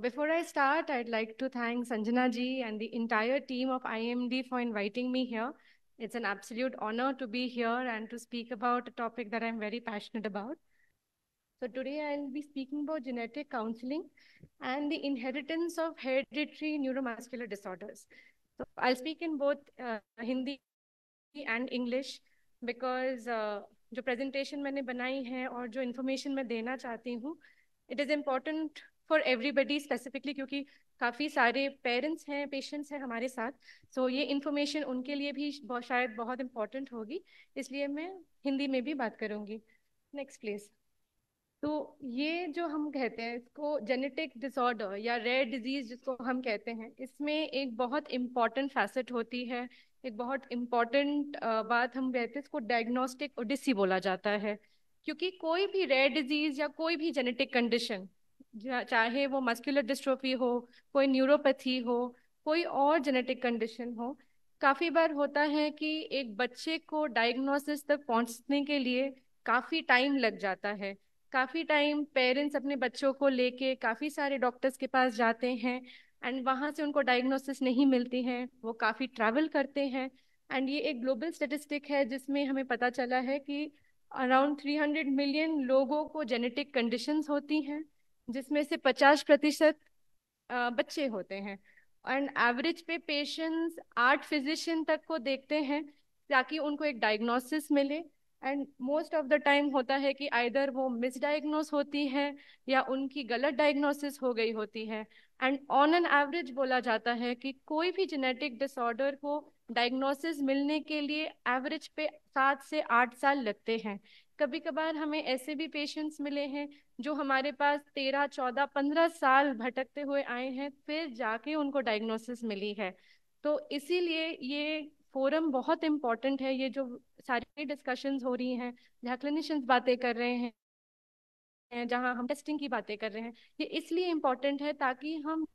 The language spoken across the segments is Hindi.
Before I start, I'd like to thank Sanjana ji and the entire team of IMD for inviting me here. It's an absolute honor to be here and to speak about a topic that I'm very passionate about. So today I'll be speaking about genetic counseling and the inheritance of hereditary neuromuscular disorders. So I'll speak in both Hindi and English because जो presentation मैंने बनाई है और जो information मैं देना चाहती हूँ, it is important for everybody specifically क्योंकि काफ़ी सारे पेरेंट्स हैं, पेशेंट्स हैं हमारे साथ, so ये इन्फॉर्मेशन उनके लिए भी शायद बहुत इम्पोर्टेंट होगी, इसलिए मैं हिंदी में भी बात करूँगी. Next please. तो ये जो हम कहते हैं इसको जेनेटिक डिसऑर्डर या रेयर डिजीज जिसको हम कहते हैं, इसमें एक बहुत इम्पॉर्टेंट फैसेट होती है, एक बहुत इम्पॉर्टेंट बात हम कहते हैं इसको डायग्नोस्टिक ओडिसी बोला जाता है. क्योंकि कोई भी रेयर डिजीज या कोई भी जेनेटिक कंडीशन, चाहे वो मस्कुलर डिस्ट्रोफी हो, कोई न्यूरोपैथी हो, कोई और जेनेटिक कंडीशन हो, काफी बार होता है कि एक बच्चे को डायग्नोसिस तक पहुंचने के लिए काफी टाइम लग जाता है. काफी टाइम पेरेंट्स अपने बच्चों को लेके काफी सारे डॉक्टर्स के पास जाते हैं एंड वहां से उनको डायग्नोसिस नहीं मिलती है, वो काफी ट्रैवल करते हैं. एंड ये एक ग्लोबल स्टेटिस्टिक है जिसमें हमें पता चला है कि अराउंड 300 मिलियन लोगों को जेनेटिक कंडीशंस होती हैं, जिसमें से 50% बच्चे होते हैं. एंड एवरेज पे पेशेंट्स 8 फिजिशियन तक को देखते हैं ताकि उनको एक डायग्नोसिस मिले. And most of the time होता है कि आइदर वो मिसडायग्नोस होती है या उनकी गलत डायग्नोसिस हो गई होती है. एंड ऑन एन एवरेज बोला जाता है कि कोई भी जेनेटिक डिसऑर्डर को डायग्नोसिस मिलने के लिए एवरेज पे 7 से 8 साल लगते हैं. कभी कभार हमें ऐसे भी पेशेंट्स मिले हैं जो हमारे पास 13, 14, 15 साल भटकते हुए आए हैं, फिर जाके उनको डायग्नोसिस मिली है. तो इसीलिए ये फोरम बहुत इम्पोर्टेंट है. ये जो सारी डिस्कशंस हो रही हैं, जहाँ क्लिनिशियंस बातें कर रहे हैं, जहाँ हम टेस्टिंग की बातें कर रहे हैं, ये इसलिए इम्पोर्टेंट है ताकि हम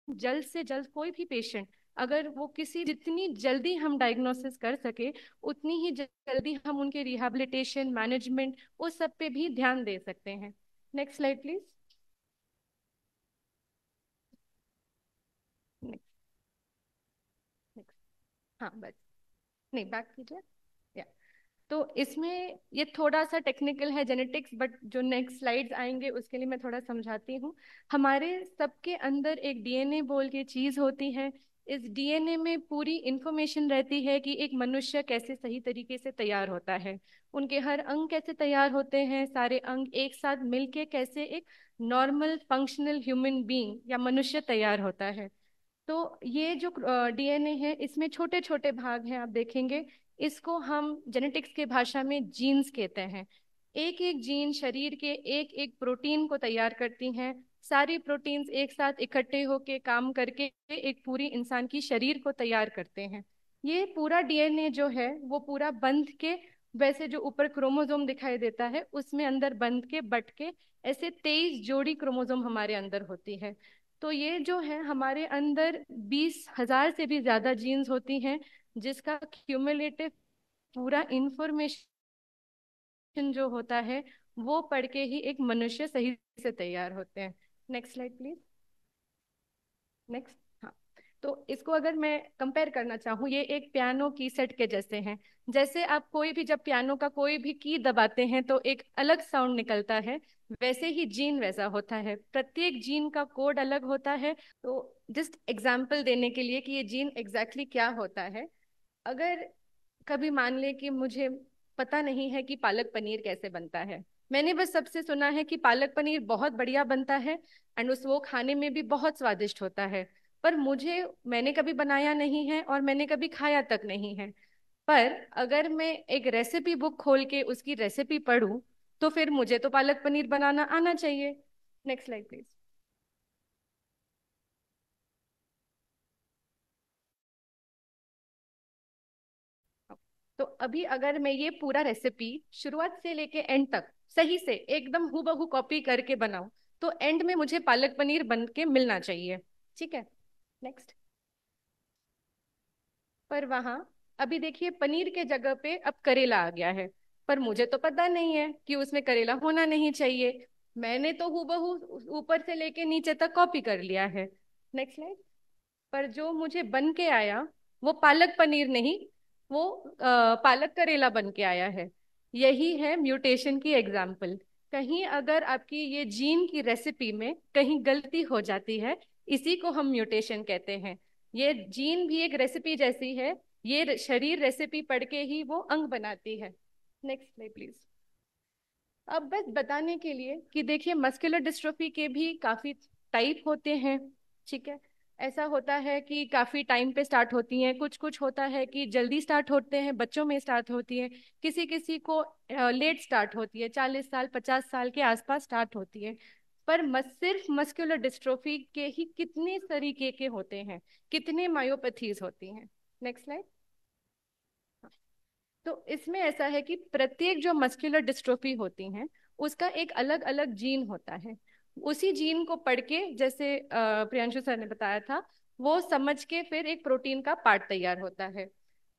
जल्द से जल्द कोई भी पेशेंट, अगर वो किसी जितनी जल्दी हम डायग्नोसिस कर सके उतनी ही जल्दी हम उनके रिहैबिलिटेशन मैनेजमेंट उस सब पे भी ध्यान दे सकते हैं. Next slide please. Next. Next. हाँ बस. नहीं, बैक कीजिए. या तो इसमें ये थोड़ा सा टेक्निकल है जेनेटिक्स, बट जो नेक्स्ट स्लाइड्स आएंगे उसके लिए मैं थोड़ा समझाती हूँ. हमारे सबके अंदर एक डीएनए बोल के चीज होती है. इस डीएनए में पूरी इंफॉर्मेशन रहती है कि एक मनुष्य कैसे सही तरीके से तैयार होता है, उनके हर अंग कैसे तैयार होते हैं, सारे अंग एक साथ मिलके कैसे एक नॉर्मल फंक्शनल ह्यूमन बीइंग या मनुष्य तैयार होता है. तो ये जो डीएनए है इसमें छोटे छोटे भाग हैं, आप देखेंगे. इसको हम जेनेटिक्स के भाषा में जीन्स कहते हैं. एक एक जीन शरीर के एक एक प्रोटीन को तैयार करती हैं. सारी प्रोटीन्स एक साथ इकट्ठे होके काम करके एक पूरी इंसान की शरीर को तैयार करते हैं. ये पूरा डीएनए जो है वो पूरा बंध के, वैसे जो ऊपर क्रोमोसोम दिखाई देता है उसमें अंदर बंध के बट के ऐसे 23 जोड़ी क्रोमोसोम हमारे अंदर होती है. तो ये जो है हमारे अंदर 20,000 से भी ज्यादा जीन्स होती हैं, जिसका क्यूमुलेटिव पूरा इंफॉर्मेशन जो होता है वो पढ़ के ही एक मनुष्य सही से तैयार होते हैं. Next slide please. नेक्स्ट. हाँ. तो इसको अगर मैं कंपेयर करना चाहूँ, ये एक पियानो की सेट के जैसे हैं. जैसे आप कोई भी जब पियानो का कोई भी की दबाते हैं तो एक अलग साउंड निकलता है, वैसे ही जीन वैसा होता है. प्रत्येक जीन का कोड अलग होता है. तो जस्ट एग्जाम्पल देने के लिए कि ये जीन एग्जैक्टली क्या होता है, अगर कभी मान ले कि मुझे पता नहीं है कि पालक पनीर कैसे बनता है, मैंने बस सबसे सुना है कि पालक पनीर बहुत बढ़िया बनता है एंड उस वो खाने में भी बहुत स्वादिष्ट होता है, पर मैंने कभी बनाया नहीं है और मैंने कभी खाया तक नहीं है. पर अगर मैं एक रेसिपी बुक खोल के उसकी रेसिपी पढूं तो फिर मुझे तो पालक पनीर बनाना आना चाहिए. Next slide please. तो अभी अगर मैं ये पूरा रेसिपी शुरुआत से लेके एंड तक सही से एकदम हूबहू कॉपी करके बनाऊं तो एंड में मुझे पालक पनीर बन के मिलना चाहिए. ठीक है. नेक्स्ट. पर वहां अभी देखिए पनीर के जगह पे अब करेला आ गया है, पर मुझे तो पता नहीं है कि उसमें करेला होना नहीं चाहिए. मैंने तो हूबहू ऊपर से लेके नीचे तक कॉपी कर लिया है। Next slide. पर जो मुझे बन के आया वो पालक पनीर नहीं, वो पालक करेला बन के आया है। यही है म्यूटेशन की एग्जाम्पल। कहीं अगर आपकी ये जीन की रेसिपी में कहीं गलती हो जाती है, इसी को हम म्यूटेशन कहते हैं। ये जीन भी एक रेसिपी जैसी है, ये शरीर रेसिपी पढ़ के ही वो अंग बनाती है। Next slide please. अब बस बताने के लिए कि देखिए मस्कुलर डिस्ट्रोफी के भी काफी टाइप होते हैं। ठीक है। ऐसा होता है कि काफी टाइम पे स्टार्ट होती हैं, कुछ कुछ होता है कि जल्दी स्टार्ट होते हैं, बच्चों में स्टार्ट होती है, किसी किसी को लेट स्टार्ट होती है, 40 साल 50 साल के आसपास स्टार्ट होती है। पर सिर्फ मस्कुलर डिस्ट्रोफी के ही कितने तरीके के होते हैं, कितने मायोपैथीज होती हैं। Next slide. तो इसमें ऐसा है कि प्रत्येक जो मस्कुलर डिस्ट्रोफी होती हैं उसका एक अलग अलग जीन होता है। उसी जीन को पढ़ के, जैसे प्रियांशु सर ने बताया था, वो समझ के फिर एक प्रोटीन का पार्ट तैयार होता है।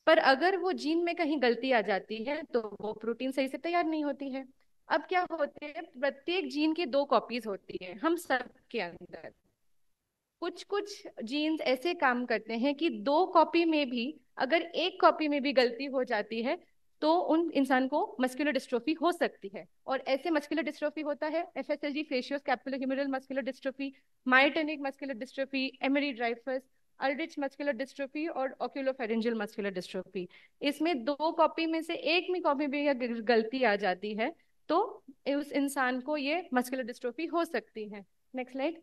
पर अगर वो जीन में कहीं गलती आ जाती है तो वो प्रोटीन सही से तैयार नहीं होती है। अब क्या होते हैं, प्रत्येक जीन की दो कॉपीज होती है हम सबके अंदर। कुछ कुछ जीन्स ऐसे काम करते हैं कि दो कॉपी में भी, अगर एक कॉपी में भी गलती हो जाती है तो उन इंसान को मस्कुलर डिस्ट्रोफी हो सकती है। और ऐसे मस्कुलर डिस्ट्रोफी होता है FSHG, facio scapulo humeral muscular dystrophy, myotonic muscular dystrophy, Emery Dreifuss, Aldrich muscular dystrophy और ओक्यूलोफेरेंजियल मस्कुलर डिस्ट्रोफी। इसमें दो कॉपी में से एक में कॉपी में अगर गलती आ जाती है तो उस इंसान को ये मस्कुलर डिस्ट्रोफी हो सकती है। Next slide.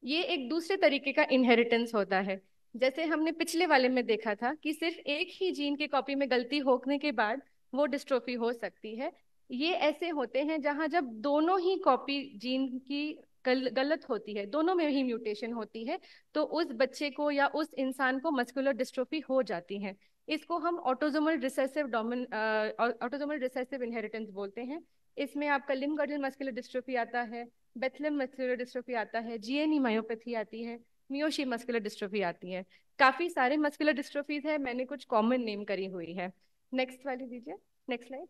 ये एक दूसरे तरीके का इनहेरिटेंस होता है। जैसे हमने पिछले वाले में देखा था कि सिर्फ एक ही जीन की कॉपी में गलती होने के बाद वो डिस्ट्रोफी हो सकती है। ये ऐसे होते हैं जहां जब दोनों ही कॉपी जीन की गलत होती है, दोनों में ही म्यूटेशन होती है, तो उस बच्चे को या उस इंसान को मस्कुलर डिस्ट्रोफी हो जाती है। इसको हम ऑटोसोमल रिसेसिव डोमिन ऑटोसोमल रिसेसिव इनहेरिटेंस बोलते हैं। इसमें आपका लिम्ब गर्डल मस्कुलर डिस्ट्रोफी आता है, बेथलेम मस्कुलर डिस्ट्रोफी आता है, जीएनई मायोपैथी आती है, मियोशी मस्कुलर डिस्ट्रोफी आती है। काफी सारे मस्कुलर डिस्ट्रोफीज है, मैंने कुछ कॉमन नेम करी हुई है। नेक्स्ट वाली दीजिए। Next slide.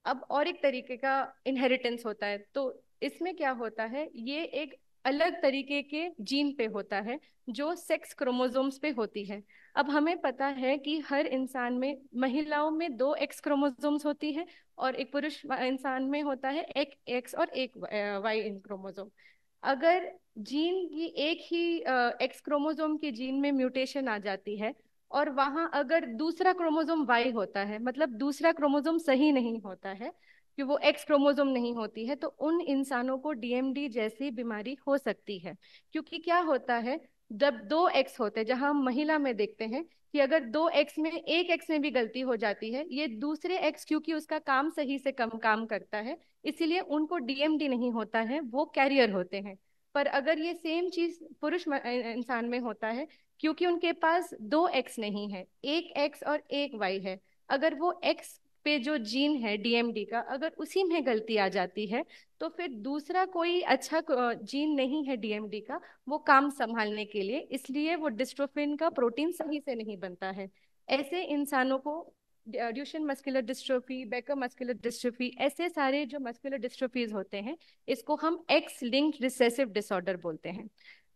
अब और एक तरीके का इनहेरिटेंस होता है, तो इसमें क्या होता है, ये एक अलग तरीके के जीन पे होता है जो सेक्स क्रोमोसोम्स पे होती है। अब हमें पता है कि हर इंसान में, महिलाओं में दो एक्स क्रोमोसोम्स होती है और एक पुरुष इंसान में होता है एक एक्स और एक वाई क्रोमोसोम। अगर जीन की एक ही एक्स क्रोमोसोम की जीन में म्यूटेशन आ जाती है और वहां अगर दूसरा क्रोमोसोम वाई होता है, मतलब दूसरा क्रोमोसोम सही नहीं होता है कि वो एक्स क्रोमोसोम नहीं होती है, तो उन इंसानों को डीएमडी जैसी बीमारी हो सकती है। क्योंकि क्या होता है, जब दो एक्स होते हैं, जहां हम महिला में देखते हैं कि अगर दो एक्स में एक एक्स में भी गलती हो जाती है, ये दूसरे एक्स क्योंकि उसका काम सही से कम काम करता है, इसीलिए उनको डीएमडी नहीं होता है, वो कैरियर होते हैं। पर अगर ये सेम चीज पुरुष इंसान में होता है, क्योंकि उनके पास दो एक्स नहीं है, एक एक्स और एक वाई है, अगर वो एक्स पे जो जीन है डीएमडी का, अगर उसी में गलती आ जाती है तो फिर दूसरा कोई अच्छा जीन नहीं है डीएमडी का वो काम संभालने के लिए, इसलिए वो डिस्ट्रोफिन का प्रोटीन सही से नहीं बनता है। ऐसे इंसानों को Duchenne muscular dystrophy, Becker muscular dystrophy, ऐसे सारे जो मस्कुलर डिस्ट्रोफीज होते हैं, इसको हम एक्स लिंक्ड रिसेसिव डिसऑर्डर बोलते हैं।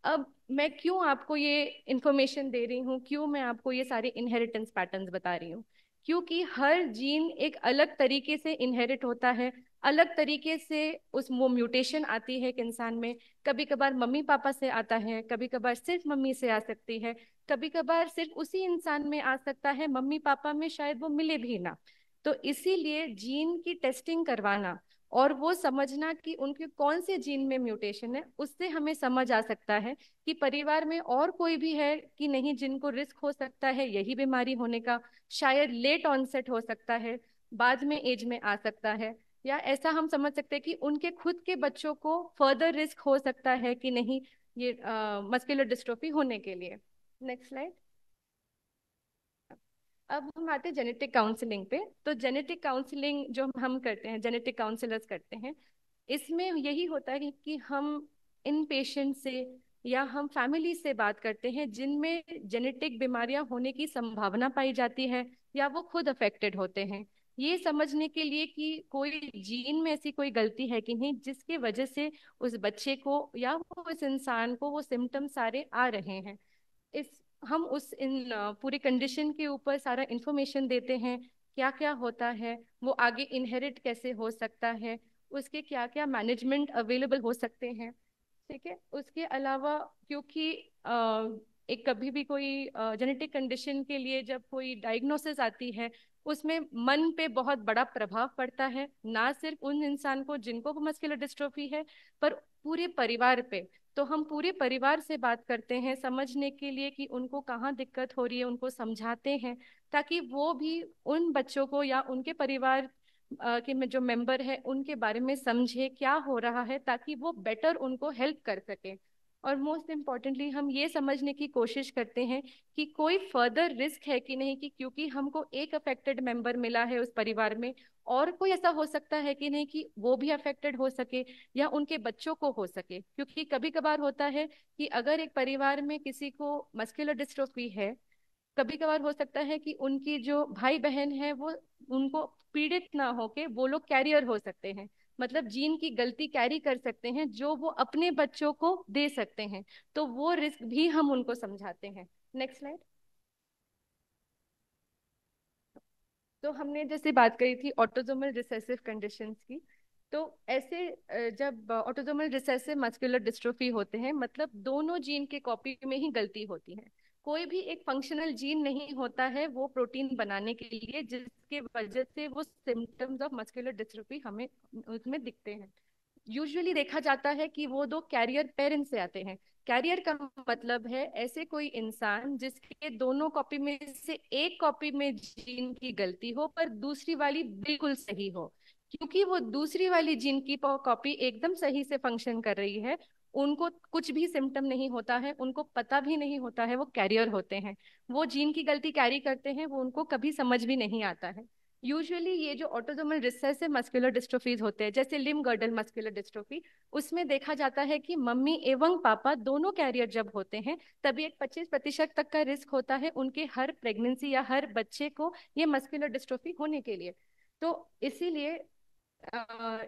अब मैं क्यों आपको ये इंफॉर्मेशन दे रही हूँ, क्यों मैं आपको ये सारे इनहेरिटेंस पैटर्न्स बता रही हूँ, क्योंकि हर जीन एक अलग तरीके से इनहेरिट होता है, अलग तरीके से उस वो म्यूटेशन आती है एक इंसान में। कभी कभार मम्मी पापा से आता है, कभी कभार सिर्फ मम्मी से आ सकती है, कभी कभार सिर्फ उसी इंसान में आ सकता है, मम्मी पापा में शायद वो मिले भी ना। तो इसीलिए जीन की टेस्टिंग करवाना और वो समझना कि उनके कौन से जीन में म्यूटेशन है, उससे हमें समझ आ सकता है कि परिवार में और कोई भी है कि नहीं जिनको रिस्क हो सकता है यही बीमारी होने का। शायद लेट ऑनसेट हो सकता है, बाद में एज में आ सकता है, या ऐसा हम समझ सकते हैं कि उनके खुद के बच्चों को फर्दर रिस्क हो सकता है कि नहीं ये मस्कुलर डिस्ट्रोफी होने के लिए। Next slide. अब हम आते हैं जेनेटिक काउंसलिंग पे। तो जेनेटिक काउंसलिंग जो हम करते हैं, जेनेटिक काउंसलर्स करते हैं, इसमें यही होता है कि हम इन पेशेंट से या हम फैमिली से बात करते हैं जिनमें जेनेटिक बीमारियां होने की संभावना पाई जाती है या वो खुद अफेक्टेड होते हैं। ये समझने के लिए कि कोई जीन में ऐसी कोई गलती है कि नहीं जिसकी वजह से उस बच्चे को या वो उस इंसान को वो सिम्टम सारे आ रहे हैं। इस हम उस इन पूरी कंडीशन के ऊपर सारा इंफॉर्मेशन देते हैं, क्या क्या होता है, वो आगे इनहेरिट कैसे हो सकता है, उसके क्या क्या मैनेजमेंट अवेलेबल हो सकते हैं। ठीक है, उसके अलावा क्योंकि एक कभी भी कोई जेनेटिक कंडीशन के लिए जब कोई डायग्नोसिस आती है, उसमें मन पे बहुत बड़ा प्रभाव पड़ता है, ना सिर्फ उन इंसान को जिनको मस्कुलर डिस्ट्रोफी है, पर पूरे परिवार पे। तो हम पूरे परिवार से बात करते हैं समझने के लिए कि उनको कहाँ दिक्कत हो रही है, उनको समझाते हैं ताकि वो भी उन बच्चों को या उनके परिवार के में जो मेंबर है उनके बारे में समझे क्या हो रहा है, ताकि वो बेटर उनको हेल्प कर सके। और मोस्ट इम्पॉर्टेंटली हम ये समझने की कोशिश करते हैं कि कोई फर्दर रिस्क है कि नहीं, कि क्योंकि हमको एक अफेक्टेड मेंबर मिला है उस परिवार में, और कोई ऐसा हो सकता है कि नहीं कि वो भी अफेक्टेड हो सके या उनके बच्चों को हो सके। क्योंकि कभी कभार होता है कि अगर एक परिवार में किसी को मस्कुलर डिस्ट्रोफी है, कभी कभार हो सकता है कि उनकी जो भाई बहन है वो उनको पीड़ित ना होके वो लोग कैरियर हो सकते हैं, मतलब जीन की गलती कैरी कर सकते हैं जो वो अपने बच्चों को दे सकते हैं। तो वो रिस्क भी हम उनको समझाते हैं। Next slide. तो हमने जैसे बात करी थी ऑटोसोमल रिसेसिव कंडीशंस की। तो ऐसे जब ऑटोसोमल रिसेसिव मस्कुलर डिस्ट्रोफी होते हैं, मतलब दोनों जीन के कॉपी में ही गलती होती है। कोई भी एक फंक्शनल जीन नहीं होता है वो प्रोटीन बनाने के लिए जिसके वजह से वो सिम्टम्स ऑफ मस्कुलर डिस्ट्रोफी हमें उसमें दिखते हैं। यूजुअली देखा जाता है कि वो दो कैरियर पेरेंट्स से आते हैं। कैरियर का मतलब है ऐसे कोई इंसान जिसके दोनों कॉपी में से एक कॉपी में जीन की गलती हो पर दूसरी वाली बिल्कुल सही हो। क्योंकि वो दूसरी वाली जीन की कॉपी एकदम सही से फंक्शन कर रही है, उनको कुछ भी सिम्टम नहीं होता है, उनको पता भी नहीं होता है वो कैरियर होते हैं। वो जीन की गलती कैरी करते हैं, वो उनको कभी समझ भी नहीं आता है। यूजुअली ये जो ऑटोसोमल रिसेसिव मस्कुलर डिस्ट्रोफीज होते हैं जैसे लिम गर्डल मस्कुलर डिस्ट्रोफी, उसमें देखा जाता है कि मम्मी एवं पापा दोनों कैरियर जब होते हैं तभी एक 25% तक का रिस्क होता है उनके हर प्रेगनेंसी या हर बच्चे को ये मस्कुलर डिस्ट्रोफी होने के लिए। तो इसीलिए अ,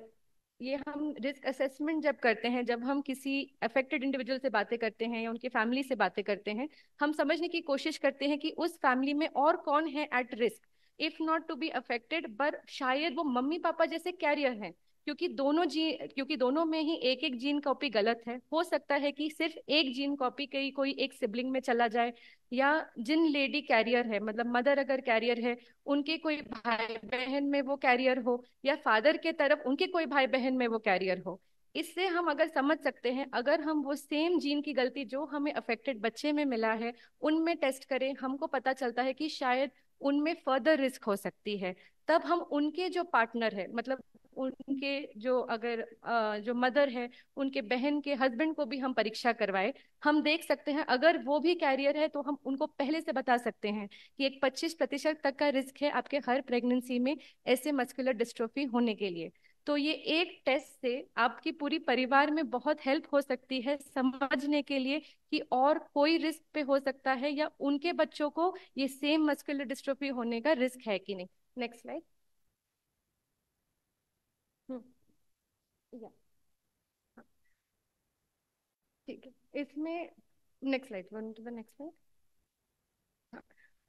ये हम रिस्क असेसमेंट जब करते हैं, जब हम किसी अफेक्टेड इंडिविजुअल से बातें करते हैं या उनकी फैमिली से बातें करते हैं, हम समझने की कोशिश करते हैं कि उस फैमिली में और कौन है at risk, if not to be affected, पर शायद वो मम्मी पापा जैसे कैरियर हैं। क्योंकि दोनों में ही एक एक जीन कॉपी गलत है, हो सकता है कि सिर्फ एक जीन कॉपी कहीं कोई एक सिबलिंग में चला जाए, या जिन लेडी कैरियर है मतलब मदर अगर कैरियर है, उनके कोई भाई बहन में वो कैरियर हो, या फादर के तरफ उनके कोई भाई बहन में वो कैरियर हो। इससे हम अगर समझ सकते हैं, अगर हम वो सेम जीन की गलती जो हमें अफेक्टेड बच्चे में मिला है उनमें टेस्ट करें, हमको पता चलता है कि शायद उनमें फर्दर रिस्क हो सकती है। तब हम उनके जो पार्टनर है, मतलब उनके जो अगर जो मदर है, उनके बहन के हस्बैंड को भी हम परीक्षा करवाए, हम देख सकते हैं अगर वो भी कैरियर है तो हम उनको पहले से बता सकते हैं कि एक 25% तक का रिस्क है आपके हर प्रेगनेंसी में ऐसे मस्कुलर डिस्ट्रोफी होने के लिए। तो ये एक टेस्ट से आपकी पूरी परिवार में बहुत हेल्प हो सकती है समझने के लिए कि और कोई रिस्क पे हो सकता है या उनके बच्चों को ये सेम मस्कुलर डिस्ट्रोफी होने का रिस्क है कि नहीं। Next slide. हम्म। या ठीक है, इसमें next slide, on to the next slide.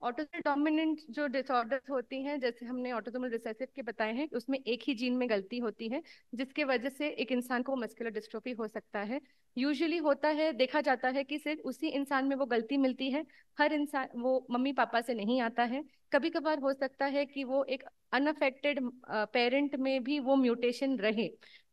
Autosomal dominant जो डिसऑर्डर्स होती हैं, जैसे हमने ऑटोसोमल रिसेसिव के बताए हैं, उसमें एक ही जीन में गलती होती है जिसके वजह से एक इंसान को मस्कुलर डिस्ट्रोफी हो सकता है। यूजुअली होता है, देखा जाता है कि सिर्फ उसी इंसान में वो गलती मिलती है, हर इंसान वो मम्मी पापा से नहीं आता है। कभी कभार हो सकता है कि वो एक अनअफेक्टेड पेरेंट में भी वो म्यूटेशन रहे,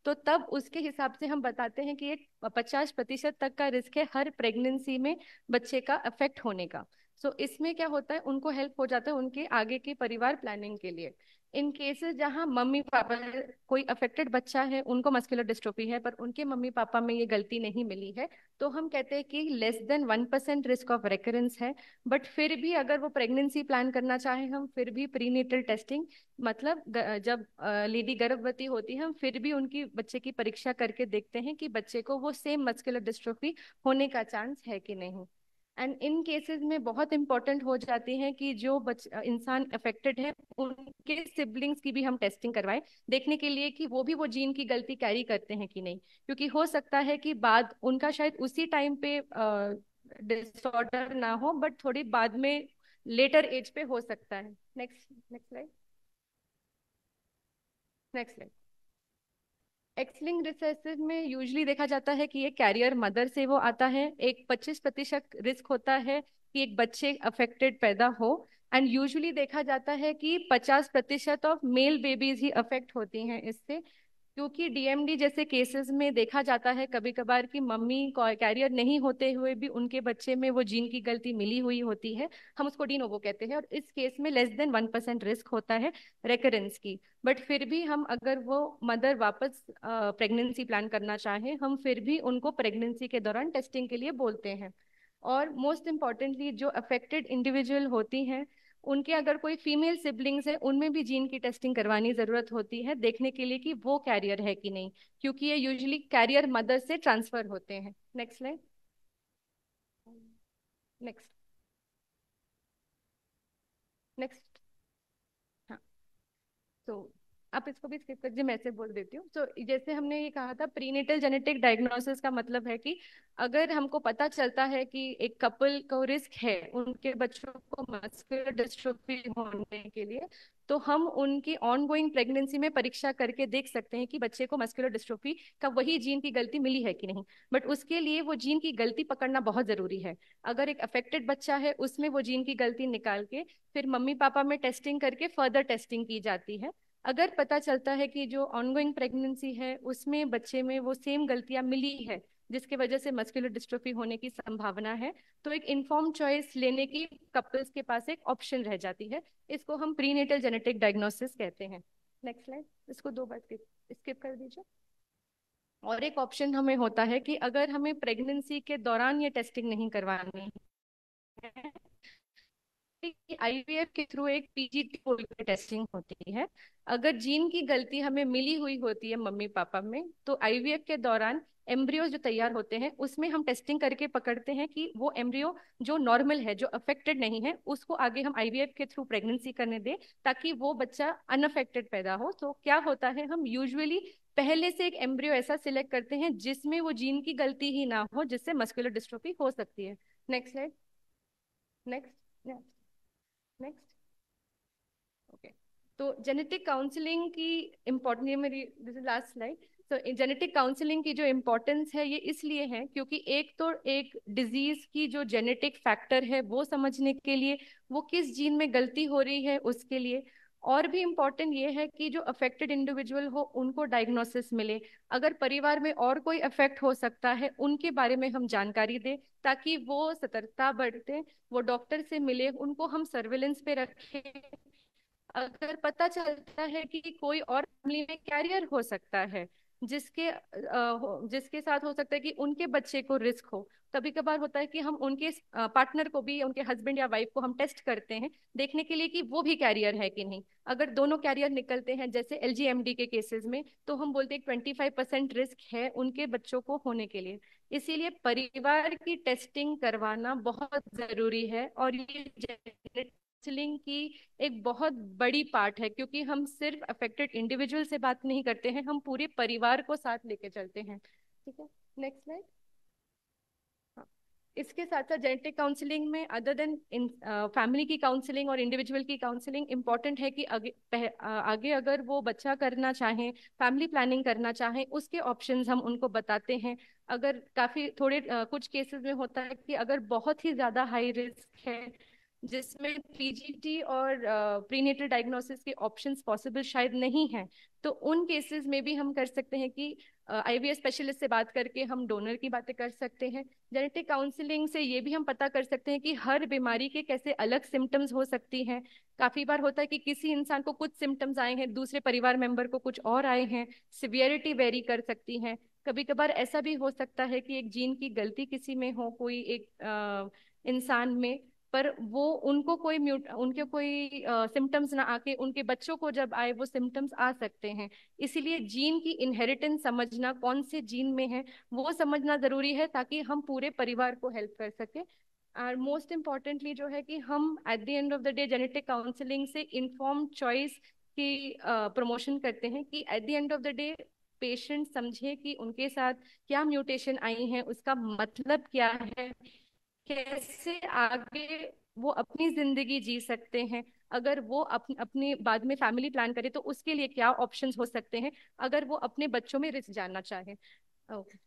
तो तब उसके हिसाब से हम बताते हैं कि एक 50% तक का रिस्क है हर प्रेगनेंसी में बच्चे का अफेक्ट होने का। सो इसमें क्या होता है, उनको हेल्प हो जाता है उनके आगे की परिवार प्लानिंग के लिए। इन केसेस जहाँ मम्मी पापा कोई अफेक्टेड बच्चा है उनको मस्कुलर डिस्ट्रोफी है पर उनके मम्मी पापा में ये गलती नहीं मिली है, तो हम कहते हैं कि less than 1% risk of recurrence है। बट फिर भी अगर वो प्रेगनेंसी प्लान करना चाहे, हम फिर भी प्रीनेटल टेस्टिंग, मतलब जब लेडी गर्भवती होती है हम फिर भी उनकी बच्चे की परीक्षा करके देखते हैं कि बच्चे को वो सेम मस्कुलर डिस्ट्रोफी होने का चांस है कि नहीं। एंड इन केसेस में बहुत इंपॉर्टेंट हो जाती है कि जो इंसान अफेक्टेड है उनके सिबलिंग्स की भी हम टेस्टिंग करवाएं, देखने के लिए कि वो भी वो जीन की गलती कैरी करते हैं कि नहीं, क्योंकि हो सकता है कि बाद उनका शायद उसी टाइम पे डिसऑर्डर ना हो, बट थोड़ी बाद में लेटर एज पे हो सकता है। Next, next slide, next slide. X-linked recessive में यूजली देखा जाता है कि ये कैरियर मदर से वो आता है। एक 25% रिस्क होता है कि एक बच्चे अफेक्टेड पैदा हो। एंड यूजुअली देखा जाता है कि 50% of male babies he affect होती हैं इससे, क्योंकि डीएमडी जैसे केसेस में देखा जाता है कभी कभार कि मम्मी कैरियर नहीं होते हुए भी उनके बच्चे में वो जीन की गलती मिली हुई होती है। हम उसको डी नोवो कहते हैं, और इस केस में लेस देन 1% रिस्क होता है रेकरेंस की। बट फिर भी हम, अगर वो मदर वापस प्रेगनेंसी प्लान करना चाहे, हम फिर भी उनको प्रेगनेंसी के दौरान टेस्टिंग के लिए बोलते हैं। और मोस्ट इम्पॉर्टेंटली जो अफेक्टेड इंडिविजुअल होती हैं, उनके अगर कोई फीमेल सिबलिंग्स है, उनमें भी जीन की टेस्टिंग करवानी जरूरत होती है, देखने के लिए कि वो कैरियर है कि नहीं, क्योंकि ये यूजुअली कैरियर मदर से ट्रांसफर होते हैं। Next slide, next, next. तो आप इसको भी स्किप कर दीजिए, मैं ऐसे बोल देती हूँ। तो जैसे हमने ये कहा था, प्रीनेटल जेनेटिक डायग्नोसिस का मतलब है कि अगर हमको पता चलता है कि एक कपल को रिस्क है उनके बच्चों को मस्कुलर डिस्ट्रोफी होने के लिए, तो हम उनकी ऑनगोइंग प्रेगनेंसी में परीक्षा करके देख सकते हैं कि बच्चे को मस्कुलर डिस्ट्रोफी का वही जीन की गलती मिली है कि नहीं। बट उसके लिए वो जीन की गलती पकड़ना बहुत जरूरी है। अगर एक अफेक्टेड बच्चा है, उसमें वो जीन की गलती निकाल के फिर मम्मी पापा में टेस्टिंग करके फर्दर टेस्टिंग की जाती है। अगर पता चलता है कि जो ऑनगोइंग प्रेगनेंसी है उसमें बच्चे में वो सेम गलतियां मिली है जिसकी वजह से मस्कुलर डिस्ट्रोफी होने की संभावना है, तो एक इन्फॉर्म चॉइस लेने की कपल्स के पास एक ऑप्शन रह जाती है। इसको हम प्रीनेटल जेनेटिक डायग्नोसिस कहते हैं। नेक्स्ट स्लाइड, इसको दो बार स्किप कर दीजिए। और एक ऑप्शन हमें होता है कि अगर हमें प्रेगनेंसी के दौरान ये टेस्टिंग नहीं करवानी है, आईवीएफ के थ्रू एक पीजीटी कोई टेस्टिंग होती है। अगर जीन की गलती हमें मिली हुई होती है मम्मी पापा में, तो आईवीएफ के दौरान एम्ब्रियो जो तैयार होते हैं उसमें हम टेस्टिंग करके पकड़ते हैं कि वो एम्ब्रियो जो नॉर्मल है, जो अफेक्टेड नहीं है, उसको आगे हम आईवीएफ के थ्रू प्रेगनेंसी करने दें ताकि वो बच्चा अनअफेक्टेड पैदा हो। तो क्या होता है, हम यूजुअली पहले से एक एम्ब्रियो ऐसा सिलेक्ट करते हैं जिसमें वो जीन की गलती ही ना हो, जिससे मस्कुलर डिस्ट्रोफी हो सकती है। Next slide, next, next. Okay, तो जेनेटिक काउंसलिंग की इम्पोर्टेंट, ये मेरी दिस इज लास्ट स्लाइड। तो जेनेटिक काउंसलिंग की जो इम्पोर्टेंस है ये इसलिए है क्योंकि एक तो एक डिजीज की जो जेनेटिक फैक्टर है वो समझने के लिए, वो किस जीन में गलती हो रही है उसके लिए, और भी इम्पोर्टेंट ये है कि जो अफेक्टेड इंडिविजुअल हो उनको डायग्नोसिस मिले। अगर परिवार में और कोई अफेक्ट हो सकता है उनके बारे में हम जानकारी दें ताकि वो सतर्कता बरतें, वो डॉक्टर से मिले, उनको हम सर्विलेंस पे रखें। अगर पता चलता है कि कोई और फैमिली में कैरियर हो सकता है जिसके जिसके साथ हो सकता है कि उनके बच्चे को रिस्क हो, कभी कभार होता है कि हम उनके पार्टनर को भी, उनके हस्बैंड या वाइफ को हम टेस्ट करते हैं देखने के लिए कि वो भी कैरियर है कि नहीं। अगर दोनों कैरियर निकलते हैं जैसे एलजीएमडी के केसेस में, तो हम बोलते हैं 25% रिस्क है उनके बच्चों को होने के लिए। इसीलिए परिवार की टेस्टिंग करवाना बहुत जरूरी है, और ये काउंसलिंग की एक बहुत बड़ी पार्ट है, क्योंकि हम सिर्फ अफेक्टेड इंडिविजुअल से बात नहीं करते हैं, हम पूरे परिवार को साथ लेके चलते हैं। ठीक है, नेक्स्ट स्लाइड। हाँ, इसके साथ साथ जेनेटिक काउंसलिंग में अदर देन इन फैमिली की काउंसलिंग और इंडिविजुअल की काउंसलिंग इम्पॉर्टेंट है कि आगे अगर वो बच्चा करना चाहें, फैमिली प्लानिंग करना चाहें, उसके ऑप्शंस हम उनको बताते हैं। अगर काफी थोड़े कुछ केसेस में होता है कि अगर बहुत ही ज्यादा हाई रिस्क है जिसमें पीजीटी और प्रीनेटल डायग्नोसिस के ऑप्शंस पॉसिबल शायद नहीं है, तो उन केसेस में भी हम कर सकते हैं कि आईवीएफ स्पेशलिस्ट से बात करके हम डोनर की बातें कर सकते हैं। जेनेटिक काउंसलिंग से ये भी हम पता कर सकते हैं कि हर बीमारी के कैसे अलग सिम्टम्स हो सकती हैं। काफी बार होता है कि किसी इंसान को कुछ सिम्टम्स आए हैं, दूसरे परिवार मेंबर को कुछ और आए हैं, सिवियरिटी वेरी कर सकती है। कभी कभार ऐसा भी हो सकता है कि एक जीन की गलती किसी में हो, कोई एक इंसान में, पर वो उनको कोई उनके कोई सिम्टम्स ना आके उनके बच्चों को जब आए वो सिम्टम्स आ सकते हैं। इसीलिए जीन की इनहेरिटेंस समझना, कौन से जीन में है वो समझना जरूरी है ताकि हम पूरे परिवार को हेल्प कर सके। और मोस्ट इम्पॉर्टेंटली जो है कि हम at the end of the day genetic counselling से इन्फॉर्म चॉइस की प्रमोशन करते हैं, कि at the end of the day patient समझे कि उनके साथ क्या म्यूटेशन आई है, उसका मतलब क्या है, कैसे आगे वो अपनी जिंदगी जी सकते हैं। अगर वो अपनी बाद में फैमिली प्लान करे तो उसके लिए क्या ऑप्शंस हो सकते हैं, अगर वो अपने बच्चों में रिस्क जानना चाहे। ओके।